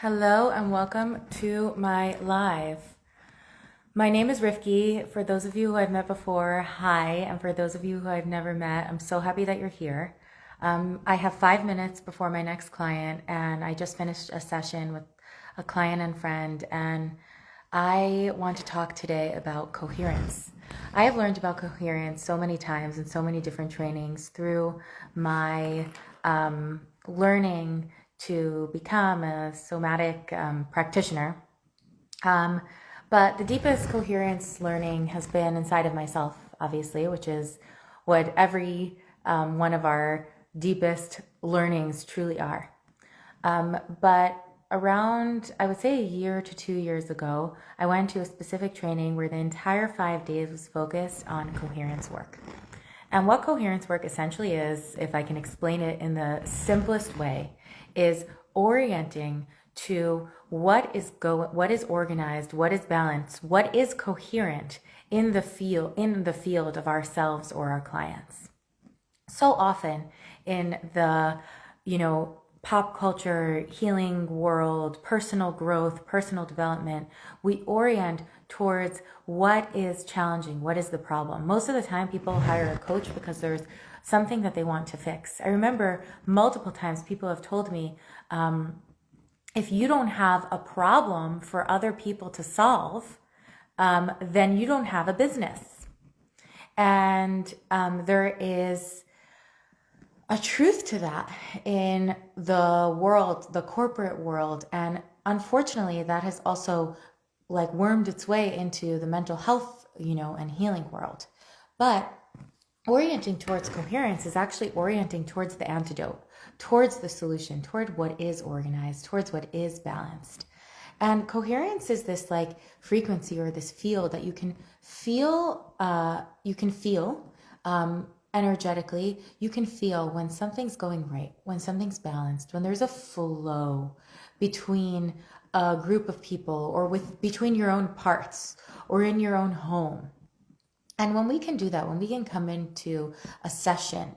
Hello and welcome to my live. My name is Rifki. For those of you who I've met before, hi. And for those of you who I've never met, I'm so happy that you're here. I have 5 minutes before my next client, and I just finished a session with a client and friend, and I want to talk today about coherence. I have learned about coherence so many times in so many different trainings through my learning to become a somatic practitioner. But the deepest coherence learning has been inside of myself, obviously, which is what every one of our deepest learnings truly are. But around, I would say a year to 2 years ago, I went to a specific training where the entire 5 days was focused on coherence work. And what coherence work essentially is, if I can explain it in the simplest way, is orienting to what is organized, what is balanced, what is coherent in the field of ourselves or our clients. So often in the, pop culture, healing world, personal growth, personal development, we orient towards what is challenging, what is the problem. Most of the time people hire a coach because there's something that they want to fix. I remember multiple times people have told me, if you don't have a problem for other people to solve, then you don't have a business. And there is a truth to that in the world, the corporate world. And unfortunately, that has also wormed its way into the mental health, and healing world. But orienting towards coherence is actually orienting towards the antidote, towards the solution, toward what is organized, towards what is balanced. And coherence is this frequency or this field that you can feel, energetically. You can feel when something's going right, when something's balanced, when there's a flow between a group of people or between your own parts or in your own home. And when we can do that, when we can come into a session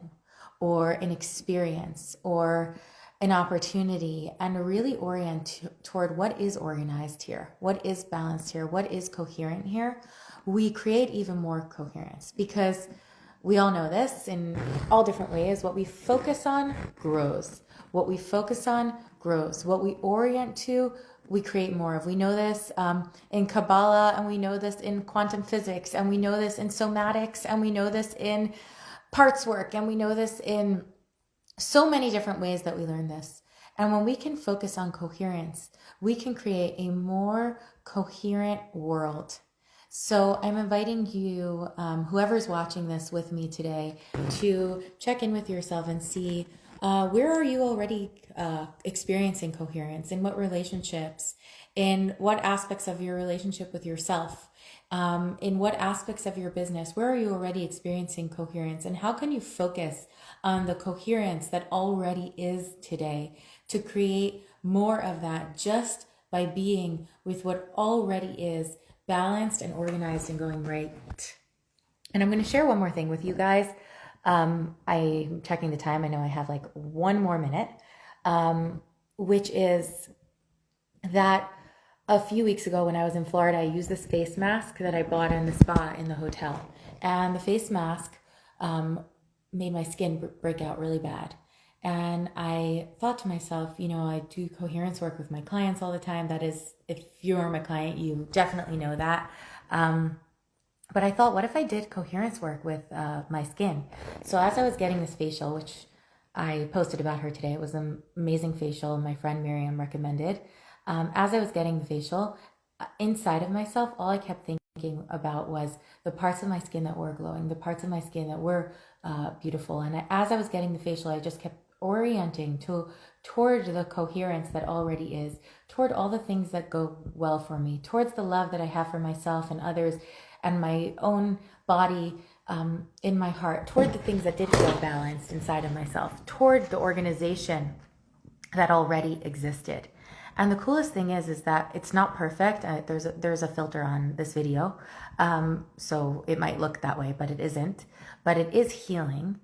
or an experience or an opportunity and really orient toward what is organized here, what is balanced here, what is coherent here, we create even more coherence, because we all know this in all different ways. What we focus on grows. What we focus on grows. What we orient to, we create more of. We know this in Kabbalah, and we know this in quantum physics, and we know this in somatics, and we know this in parts work, and we know this in so many different ways that we learn this. And when we can focus on coherence, we can create a more coherent world. So I'm inviting you, whoever's watching this with me today, to check in with yourself and see where are you already experiencing coherence, in what relationships, in what aspects of your relationship with yourself, in what aspects of your business, where are you already experiencing coherence, and how can you focus on the coherence that already is today to create more of that just by being with what already is balanced and organized and going right. And I'm going to share one more thing with you guys. I'm checking the time. I know I have 1 more minute, which is that a few weeks ago when I was in Florida, I used this face mask that I bought in the spa in the hotel. And the face mask made my skin break out really bad. And I thought to myself, I do coherence work with my clients all the time. That is, if you're my client, you definitely know that. But I thought, what if I did coherence work with my skin? So as I was getting this facial, which I posted about her today, it was an amazing facial my friend Miriam recommended. As I was getting the facial, inside of myself, all I kept thinking about was the parts of my skin that were glowing, the parts of my skin that were beautiful. And as I was getting the facial, I just kept orienting toward the coherence that already is, toward all the things that go well for me, towards the love that I have for myself and others and my own body, in my heart, toward the things that did feel balanced inside of myself, toward the organization that already existed. And the coolest thing is that it's not perfect. There's a filter on this video, so it might look that way, but it isn't. But it is healing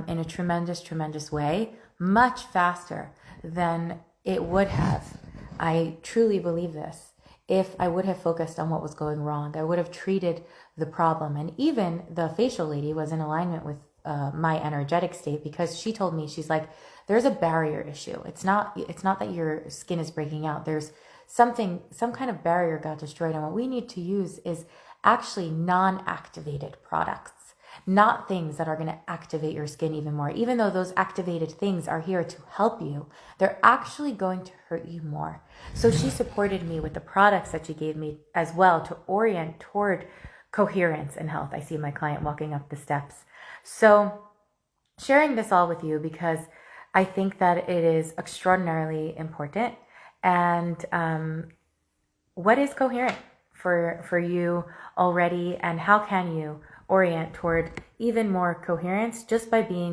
in a tremendous, tremendous way, much faster than it would have I truly believe this. If I would have focused on what was going wrong, I would have treated the problem. And even the facial lady was in alignment with my energetic state, because she told me, she's like, there's a barrier issue. It's not that your skin is breaking out. There's some kind of barrier got destroyed. And what we need to use is actually non-activated products, not things that are going to activate your skin even more. Even though those activated things are here to help you, they're actually going to hurt you more. So she supported me with the products that she gave me as well to orient toward coherence and health. I see my client walking up the steps. So sharing this all with you because I think that it is extraordinarily important. And what is coherent for you already, and how can you orient toward even more coherence just by being